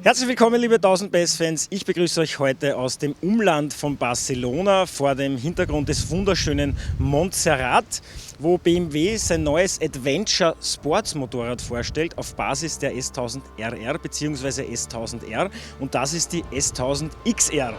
Herzlich willkommen, liebe 1000 PS-Fans. Ich begrüße euch heute aus dem Umland von Barcelona vor dem Hintergrund des wunderschönen Montserrat, wo BMW sein neues Adventure Sports Motorrad vorstellt auf Basis der S1000 RR bzw. S1000 R, und das ist die S1000 XR.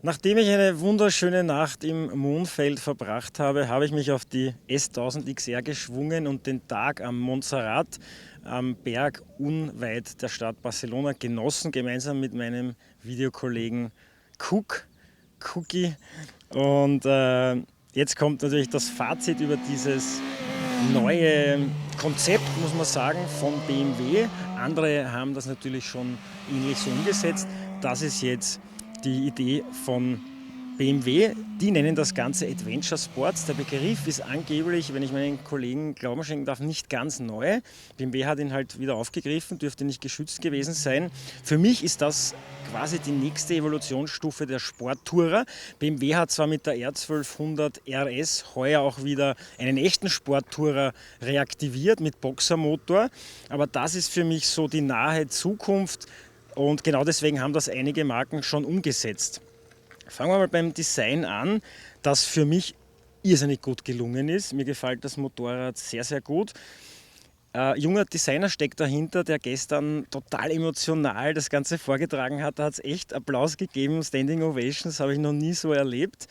Nachdem ich eine wunderschöne Nacht im Mondfeld verbracht habe, habe ich mich auf die S1000 XR geschwungen und den Tag am Montserrat, am Berg unweit der Stadt Barcelona, genossen, gemeinsam mit meinem Videokollegen Cookie. Und jetzt kommt natürlich das Fazit über dieses neue Konzept, muss man sagen, von BMW. Andere haben das natürlich schon ähnlich so umgesetzt. Das ist jetzt die Idee von BMW. Die nennen das Ganze Adventure Sports. Der Begriff ist angeblich, wenn ich meinen Kollegen Glauben schenken darf, nicht ganz neu. BMW hat ihn halt wieder aufgegriffen, dürfte nicht geschützt gewesen sein. Für mich ist das quasi die nächste Evolutionsstufe der Sporttourer. BMW hat zwar mit der R1200 RS heuer auch wieder einen echten Sporttourer reaktiviert mit Boxermotor, aber das ist für mich so die nahe Zukunft. Und genau deswegen haben das einige Marken schon umgesetzt. Fangen wir mal beim Design an, das für mich irrsinnig gut gelungen ist. Mir gefällt das Motorrad sehr, sehr gut. Junger Designer steckt dahinter, der gestern total emotional das Ganze vorgetragen hat. Da hat es echt Applaus gegeben, Standing Ovations, habe ich noch nie so erlebt,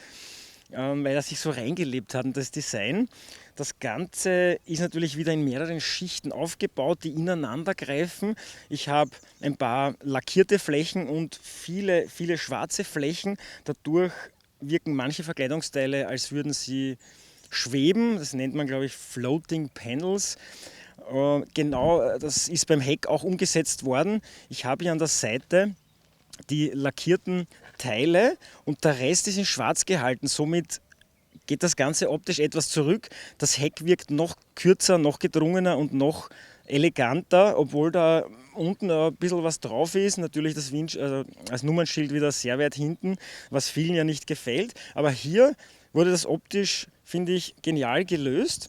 weil er sich so reingelebt hat in das Design. Das Ganze ist natürlich wieder in mehreren Schichten aufgebaut, die ineinander greifen. Ich habe ein paar lackierte Flächen und viele schwarze Flächen. Dadurch wirken manche Verkleidungsteile, als würden sie schweben. Das nennt man, glaube ich, Floating Panels. Genau, das ist beim Heck auch umgesetzt worden. Ich habe hier an der Seite die lackierten Teile und der Rest ist in schwarz gehalten. Somit geht das Ganze optisch etwas zurück. Das Heck wirkt noch kürzer, noch gedrungener und noch eleganter, obwohl da unten ein bisschen was drauf ist. Natürlich das als Nummernschild wieder sehr weit hinten, was vielen ja nicht gefällt. Aber hier wurde das optisch, finde ich, genial gelöst.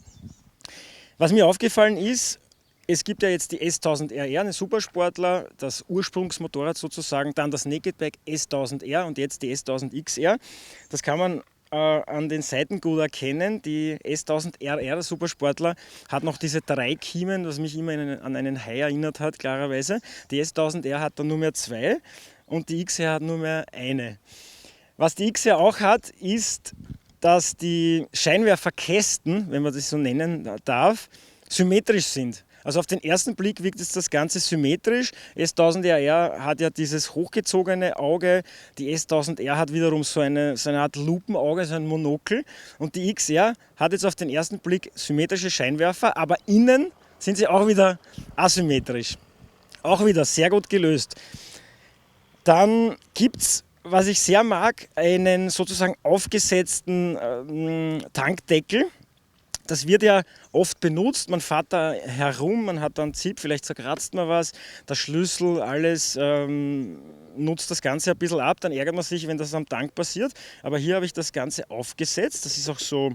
Was mir aufgefallen ist, es gibt ja jetzt die S1000 RR, einen Supersportler, das Ursprungsmotorrad sozusagen, dann das Nakedbike S1000 R und jetzt die S1000 XR. Das kann man an den Seiten gut erkennen. Die S1000 RR, der Supersportler, hat noch diese 3 Kiemen, was mich immer an einen Hai erinnert hat, klarerweise. Die S1000 R hat dann nur mehr 2 und die XR hat nur mehr 1. Was die XR auch hat, ist, dass die Scheinwerferkästen, wenn man das so nennen darf, symmetrisch sind. Also auf den ersten Blick wirkt jetzt das Ganze symmetrisch. S1000 RR hat ja dieses hochgezogene Auge, die S1000 R hat wiederum so eine Art Lupenauge, so ein Monokel. Und die XR hat jetzt auf den ersten Blick symmetrische Scheinwerfer, aber innen sind sie auch wieder asymmetrisch. Auch wieder sehr gut gelöst. Dann gibt es, was ich sehr mag, einen sozusagen aufgesetzten Tankdeckel. Das wird ja oft benutzt, man fährt da herum, man hat dann Zip, vielleicht zerkratzt man was, der Schlüssel, alles nutzt das Ganze ein bisschen ab, dann ärgert man sich, wenn das am Tank passiert. Aber hier habe ich das Ganze aufgesetzt, das ist auch so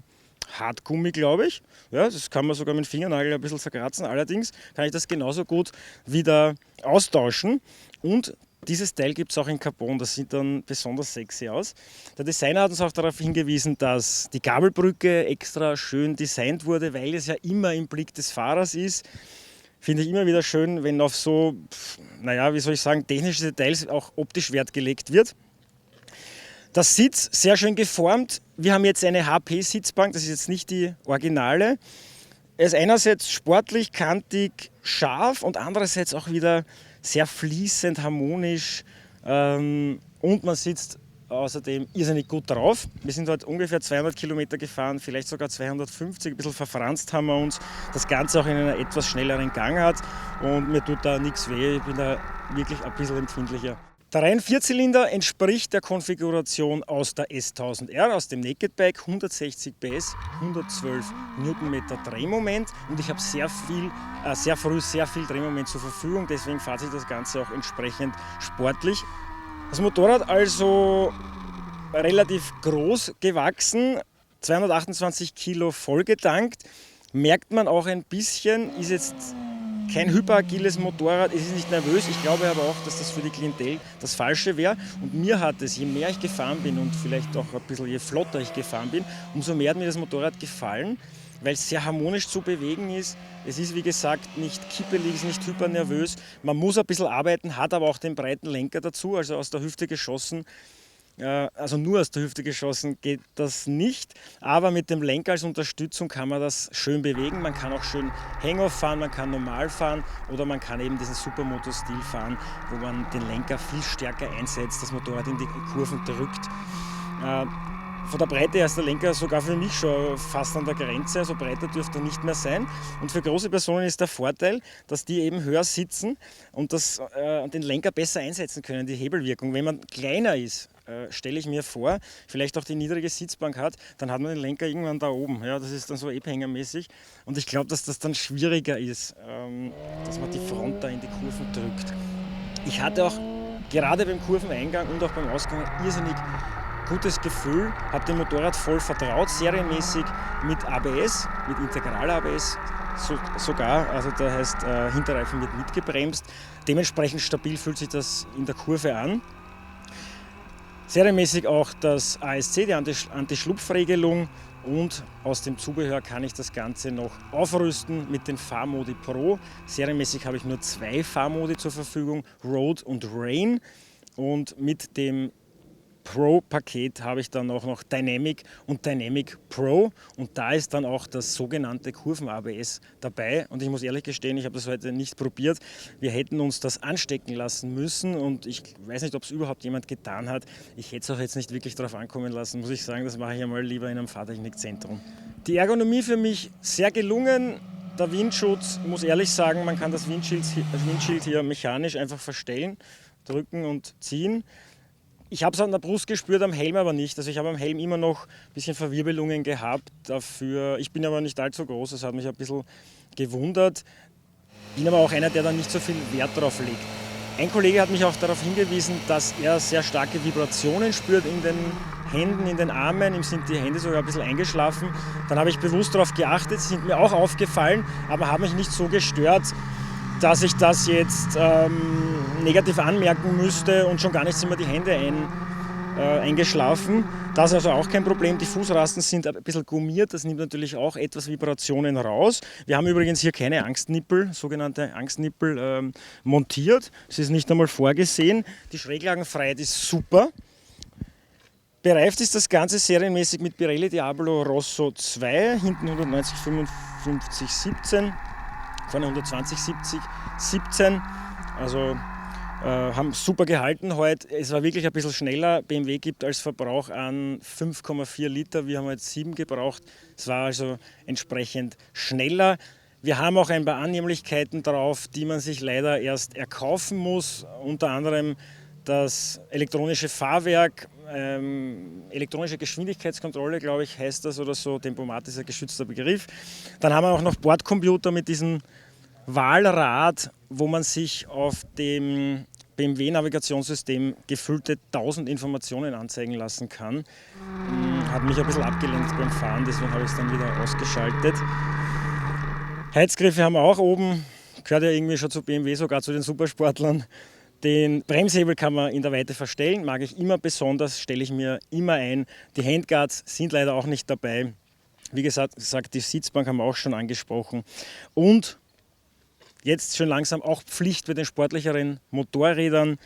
Hartgummi, glaube ich. Ja, das kann man sogar mit dem Fingernagel ein bisschen zerkratzen, allerdings kann ich das genauso gut wieder austauschen. Und dieses Teil gibt es auch in Carbon, das sieht dann besonders sexy aus. Der Designer hat uns auch darauf hingewiesen, dass die Gabelbrücke extra schön designt wurde, weil es ja immer im Blick des Fahrers ist. Finde ich immer wieder schön, wenn auf so, naja, wie soll ich sagen, technische Details auch optisch Wert gelegt wird. Der Sitz sehr schön geformt. Wir haben jetzt eine HP-Sitzbank, das ist jetzt nicht die originale. Er ist einerseits sportlich, kantig, scharf und andererseits auch wieder sehr fließend, harmonisch. Und man sitzt außerdem irrsinnig gut drauf. Wir sind heute ungefähr 200 Kilometer gefahren, vielleicht sogar 250, ein bisschen verfranst haben wir uns. Das Ganze auch in einer etwas schnelleren Gangart und mir tut da nichts weh, ich bin da wirklich ein bisschen empfindlicher. Der rein Vierzylinder entspricht der Konfiguration aus der S1000R, aus dem Naked Bike, 160 PS, 112 Newtonmeter Drehmoment und ich habe sehr früh sehr viel Drehmoment zur Verfügung, deswegen fährt sich das Ganze auch entsprechend sportlich. Das Motorrad also relativ groß gewachsen, 228 Kilo vollgetankt, merkt man auch ein bisschen, ist jetzt kein hyperagiles Motorrad, es ist nicht nervös. Ich glaube aber auch, dass das für die Klientel das Falsche wäre. Und mir hat es, je mehr ich gefahren bin und vielleicht auch ein bisschen je flotter ich gefahren bin, umso mehr hat mir das Motorrad gefallen, weil es sehr harmonisch zu bewegen ist. Es ist, wie gesagt, nicht kippelig, ist nicht hypernervös. Man muss ein bisschen arbeiten, hat aber auch den breiten Lenker dazu, also aus der Hüfte geschossen. Also nur aus der Hüfte geschossen geht das nicht, aber mit dem Lenker als Unterstützung kann man das schön bewegen. Man kann auch schön Hang-Off fahren, man kann normal fahren oder man kann eben diesen Supermoto-Stil fahren, wo man den Lenker viel stärker einsetzt, das Motorrad in die Kurven drückt. Von der Breite her ist der Lenker sogar für mich schon fast an der Grenze, also breiter dürfte er nicht mehr sein. Und für große Personen ist der Vorteil, dass die eben höher sitzen und den Lenker besser einsetzen können, die Hebelwirkung. Wenn man kleiner ist, stelle ich mir vor, vielleicht auch die niedrige Sitzbank hat, dann hat man den Lenker irgendwann da oben. Ja, das ist dann so abhängermäßig. Und ich glaube, dass das dann schwieriger ist, dass man die Front da in die Kurven drückt. Ich hatte auch gerade beim Kurveneingang und auch beim Ausgang ein irrsinnig gutes Gefühl, habe dem Motorrad voll vertraut, serienmäßig mit ABS, mit Integral-ABS sogar, also das heißt, Hinterreifen wird mitgebremst. Dementsprechend stabil fühlt sich das in der Kurve an. Serienmäßig auch das ASC, die Anti-Schlupfregelung, und aus dem Zubehör kann ich das Ganze noch aufrüsten mit den Fahrmodi Pro. Serienmäßig habe ich nur 2 Fahrmodi zur Verfügung, Road und Rain, und mit dem Pro-Paket habe ich dann auch noch Dynamic und Dynamic Pro, und da ist dann auch das sogenannte Kurven-ABS dabei, und ich muss ehrlich gestehen, ich habe das heute nicht probiert. Wir hätten uns das anstecken lassen müssen und ich weiß nicht, ob es überhaupt jemand getan hat. Ich hätte es auch jetzt nicht wirklich darauf ankommen lassen, muss ich sagen, das mache ich einmal lieber in einem Fahrtechnikzentrum. Die Ergonomie für mich sehr gelungen. Der Windschutz, muss ehrlich sagen, man kann das Windschild hier mechanisch einfach verstellen, drücken und ziehen. Ich habe es an der Brust gespürt, am Helm aber nicht. Also ich habe am Helm immer noch ein bisschen Verwirbelungen gehabt. Ich bin aber nicht allzu groß, das hat mich ein bisschen gewundert. Bin aber auch einer, der da nicht so viel Wert drauf legt. Ein Kollege hat mich auch darauf hingewiesen, dass er sehr starke Vibrationen spürt in den Händen, in den Armen. Ihm sind die Hände sogar ein bisschen eingeschlafen. Dann habe ich bewusst darauf geachtet, sie sind mir auch aufgefallen, aber haben mich nicht so gestört, dass ich das jetzt negativ anmerken müsste, und schon gar nicht sind mir die Hände eingeschlafen. Das ist also auch kein Problem. Die Fußrasten sind ein bisschen gummiert, das nimmt natürlich auch etwas Vibrationen raus. Wir haben übrigens hier keine Angstnippel, sogenannte Angstnippel, montiert. Das ist nicht einmal vorgesehen. Die Schräglagenfreiheit ist super. Bereift ist das Ganze serienmäßig mit Pirelli Diablo Rosso 2, hinten 190 55 17. Vorne 120 70 17, also haben super gehalten heute. Es war wirklich ein bisschen schneller. BMW gibt als Verbrauch an 5,4 Liter, wir haben jetzt 7 gebraucht. Es war also entsprechend schneller. Wir haben auch ein paar Annehmlichkeiten drauf, die man sich leider erst erkaufen muss. Unter anderem das elektronische Fahrwerk, elektronische Geschwindigkeitskontrolle, glaube ich, heißt das oder so. Tempomat ist ein geschützter Begriff. Dann haben wir auch noch Bordcomputer mit diesem Wahlrad, wo man sich auf dem BMW-Navigationssystem gefüllte 1000 Informationen anzeigen lassen kann. Hat mich ein bisschen abgelenkt beim Fahren, deswegen habe ich es dann wieder ausgeschaltet. Heizgriffe haben wir auch oben, gehört ja irgendwie schon zu BMW, sogar zu den Supersportlern. Den Bremshebel kann man in der Weite verstellen, mag ich immer besonders, stelle ich mir immer ein. Die Handguards sind leider auch nicht dabei. Wie gesagt, die Sitzbank haben wir auch schon angesprochen. Und jetzt schon langsam auch Pflicht bei den sportlicheren Motorrädern.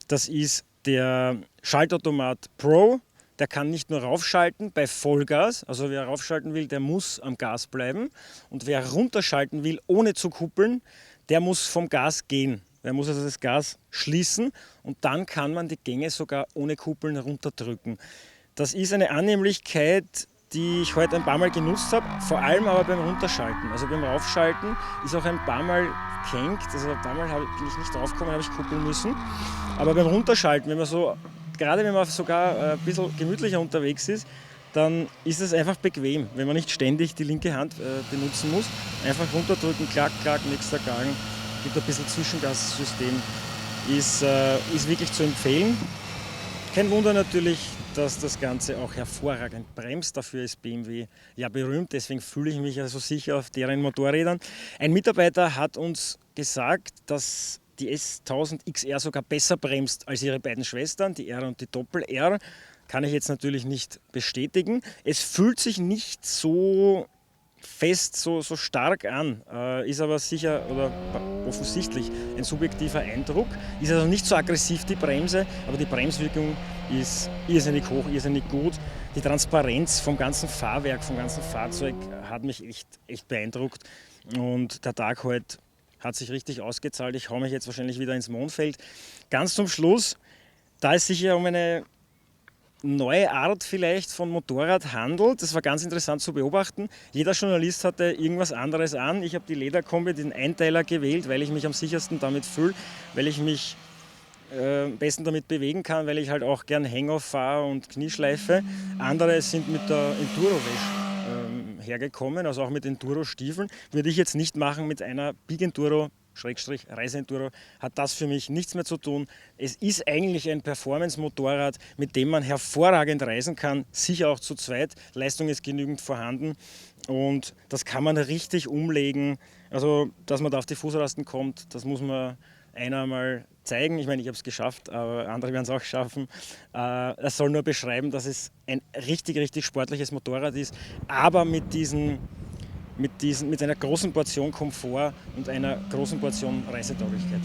Das ist Der Schaltautomat Pro, der kann nicht nur raufschalten bei Vollgas, also wer raufschalten will, der muss am Gas bleiben. Und wer runterschalten will, ohne zu kuppeln, der muss vom Gas gehen. Der muss also das Gas schließen und dann kann man die Gänge sogar ohne Kuppeln runterdrücken. Das ist eine Annehmlichkeit, die ich heute ein paar Mal genutzt habe, vor allem aber beim Runterschalten. Also beim Raufschalten ist auch ein paar Mal gehängt, also ein paar Mal bin ich nicht draufgekommen, habe ich kuppeln müssen. Aber beim Runterschalten, gerade wenn man sogar ein bisschen gemütlicher unterwegs ist, dann ist es einfach bequem, wenn man nicht ständig die linke Hand benutzen muss. Einfach runterdrücken, klack, klack, nächster Gang, gibt ein bisschen Zwischengassystem, ist wirklich zu empfehlen. Kein Wunder natürlich, dass das Ganze auch hervorragend bremst. Dafür ist BMW ja berühmt, deswegen fühle ich mich also sicher auf deren Motorrädern. Ein Mitarbeiter hat uns gesagt, dass die S1000 XR sogar besser bremst als ihre beiden Schwestern, die R und die Doppel-R. Kann ich jetzt natürlich nicht bestätigen. Es fühlt sich nicht so fest, so stark an, ist aber sicher oder offensichtlich ein subjektiver Eindruck. Ist also nicht so aggressiv die Bremse, aber die Bremswirkung ist irrsinnig hoch, irrsinnig gut. Die Transparenz vom ganzen Fahrwerk, vom ganzen Fahrzeug hat mich echt beeindruckt. Und der Tag heute hat sich richtig ausgezahlt. Ich haue mich jetzt wahrscheinlich wieder ins Mondfeld. Ganz zum Schluss, da es sich ja um eine neue Art vielleicht von Motorrad handelt. Das war ganz interessant zu beobachten. Jeder Journalist hatte irgendwas anderes an. Ich habe die Lederkombi, den Einteiler gewählt, weil ich mich am sichersten damit fühle, weil ich mich am besten damit bewegen kann, weil ich halt auch gern Hang-Off fahre und Knieschleife. Andere sind mit der Enduro-Wäsche hergekommen, also auch mit Enduro-Stiefeln. Würde ich jetzt nicht machen mit einer Big Enduro Reiseenduro, hat das für mich nichts mehr zu tun. Es ist eigentlich ein Performance-Motorrad, mit dem man hervorragend reisen kann, sicher auch zu zweit. Leistung ist genügend vorhanden und das kann man richtig umlegen. Also, dass man da auf die Fußrasten kommt, das muss man einer mal zeigen. Ich meine, ich habe es geschafft, aber andere werden es auch schaffen. Er soll nur beschreiben, dass es ein richtig, richtig sportliches Motorrad ist, aber mit einer großen Portion Komfort und einer großen Portion Reisetauglichkeit.